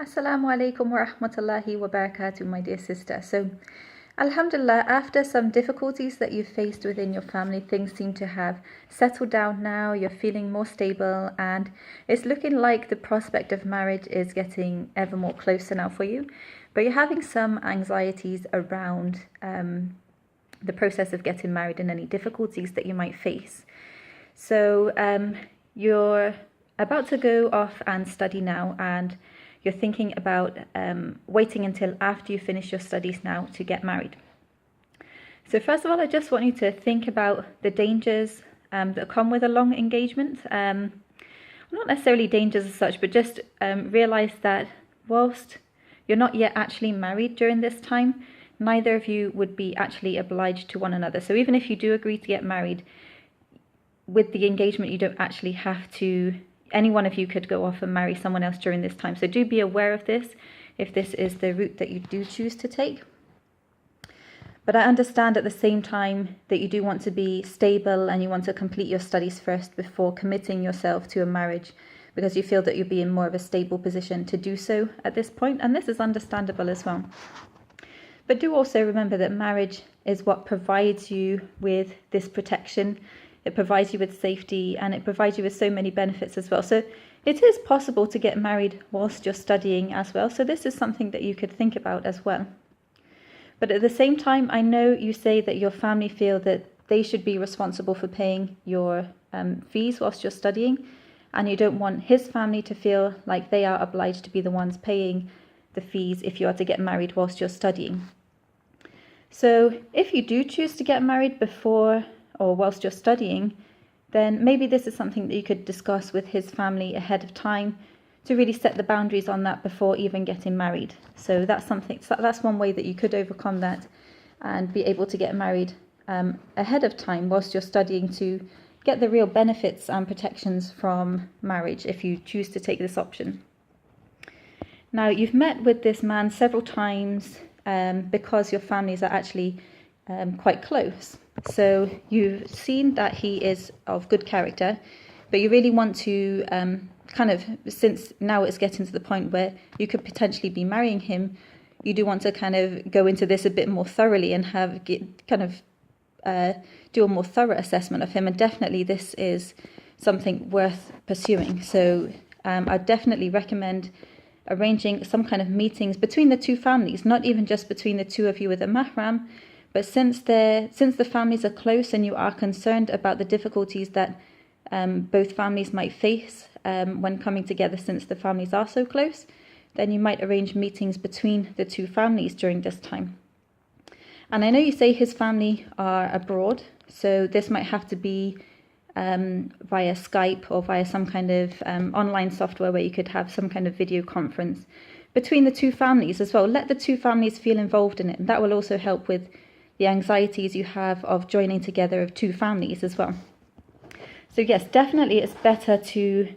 Assalamu alaikum wa rahmatullahi wa barakatuh, my dear sister. So, Alhamdulillah, after some difficulties that you've faced within your family, things seem to have settled down now. You're feeling more stable, and it's looking like the prospect of marriage is getting ever more closer now for you. But you're having some anxieties around the process of getting married and any difficulties that you might face. So, you're about to go off and study now, and you're thinking about waiting until after you finish your studies now to get married. So first of all, I just want you to think about the dangers that come with a long engagement. Not necessarily dangers as such, but just realize that whilst you're not yet actually married during this time, neither of you would be actually obliged to one another. So even if you do agree to get married, with the engagement, you don't actually have to. Any one of you could go off and marry someone else during this time. So do be aware of this if this is the route that you do choose to take. But I understand at the same time that you do want to be stable and you want to complete your studies first before committing yourself to a marriage, because you feel that you'll be in more of a stable position to do so at this point. And this is understandable as well. But do also remember that marriage is what provides you with this protection. It provides you with safety, and it provides you with so many benefits as well. So it is possible to get married whilst you're studying as well. So this is something that you could think about as well. But at the same time, I know you say that your family feel that they should be responsible for paying your fees whilst you're studying, and you don't want his family to feel like they are obliged to be the ones paying the fees if you are to get married whilst you're studying. So if you do choose to get married before or whilst you're studying, then maybe this is something that you could discuss with his family ahead of time to really set the boundaries on that before even getting married. So that's one way that you could overcome that and be able to get married ahead of time whilst you're studying, to get the real benefits and protections from marriage if you choose to take this option. Now, you've met with this man several times because your families are actually quite close. So you've seen that he is of good character, but you really want to since now it's getting to the point where you could potentially be marrying him, you do want to kind of go into this a bit more thoroughly and do a more thorough assessment of him. And definitely this is something worth pursuing. So I definitely recommend arranging some kind of meetings between the two families, not even just between the two of you with a mahram. But since the families are close and you are concerned about the difficulties that both families might face when coming together, since the families are so close, then you might arrange meetings between the two families during this time. And I know you say his family are abroad, so this might have to be via Skype or via some kind of online software where you could have some kind of video conference between the two families as well. Let the two families feel involved in it, and that will also help with the anxieties you have of joining together of two families as well. So yes, definitely it's better to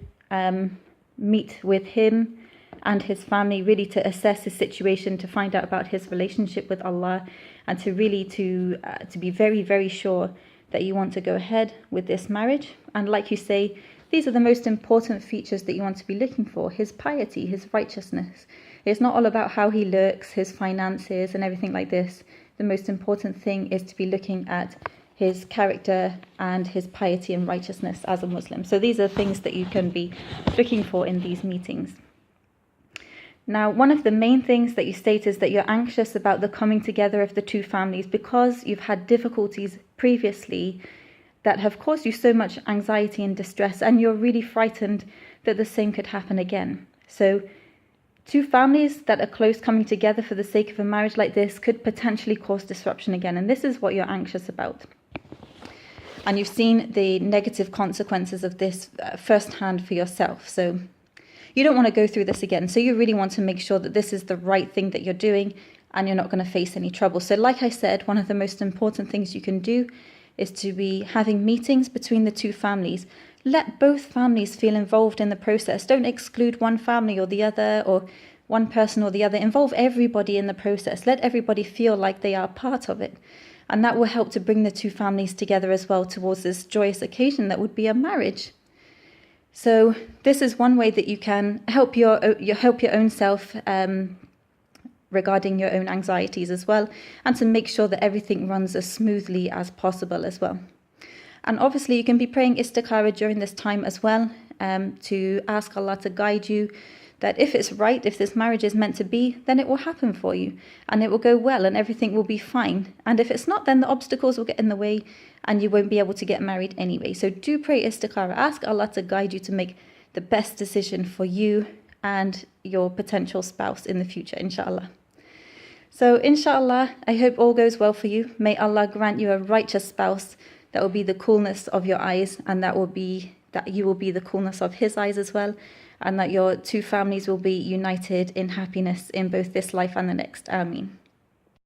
meet with him and his family, really to assess his situation, to find out about his relationship with Allah, and to really to be very, very sure that you want to go ahead with this marriage. And like you say, these are the most important features that you want to be looking for: his piety, his righteousness. It's not all about how he looks, his finances and everything like this. The most important thing is to be looking at his character and his piety and righteousness as a Muslim. So these are things that you can be looking for in these meetings. Now, one of the main things that you state is that you're anxious about the coming together of the two families because you've had difficulties previously that have caused you so much anxiety and distress, and you're really frightened that the same could happen again. So two families that are close coming together for the sake of a marriage like this could potentially cause disruption again, and this is what you're anxious about. And you've seen the negative consequences of this firsthand for yourself. So you don't want to go through this again. So you really want to make sure that this is the right thing that you're doing and you're not going to face any trouble. So like I said, one of the most important things you can do is to be having meetings between the two families. Let both families feel involved in the process. Don't exclude one family or the other, or one person or the other. Involve everybody in the process. Let everybody feel like they are part of it. And that will help to bring the two families together as well towards this joyous occasion that would be a marriage. So this is one way that you can help your own self regarding your own anxieties as well, and to make sure that everything runs as smoothly as possible as well. And obviously you can be praying istikhara during this time as well, to ask Allah to guide you, that if it's right, if this marriage is meant to be, then it will happen for you and it will go well and everything will be fine. And if it's not, then the obstacles will get in the way and you won't be able to get married anyway. So do pray istikhara. Ask Allah to guide you to make the best decision for you and your potential spouse in the future, inshallah. So inshallah, I hope all goes well for you. May Allah grant you a righteous spouse that will be the coolness of your eyes, and that you will be the coolness of his eyes as well, and that your two families will be united in happiness in both this life and the next. Ameen.